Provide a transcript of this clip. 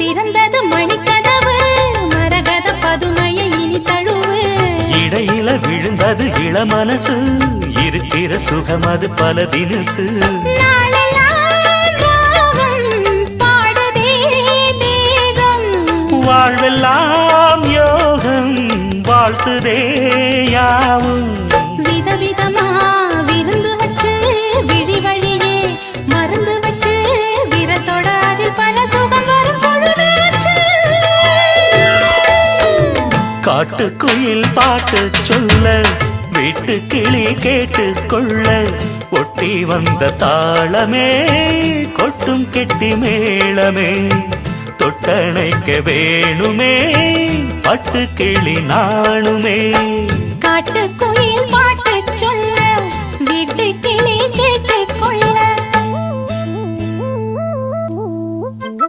திறந்தது மணிக்கதவு மரகத பதுமையை இனி தழுவு இடையில விழுந்தது இளமனசு இருக்கிற சுகம் அது பல தினசு வாழ்வெல்லாம் யோகம் வாழ்த்துதே யாவும் விதவிதமா விருந்து வச்சு விழி வழியே மருந்து வச்சு விரத்தோட அதில் பல சுகம் வரும் பொழுதாச்சு காட்டுக்குயில் பாட்டு சொல்ல வீட்டு கிளி கேட்டு கொள்ள ஒட்டி வந்த தாளமே கொட்டும் கெட்டி மேளமே தொட்டணைக்க வேணுமே பட்டு கிளி நாணுமே காட்டுக்குயில்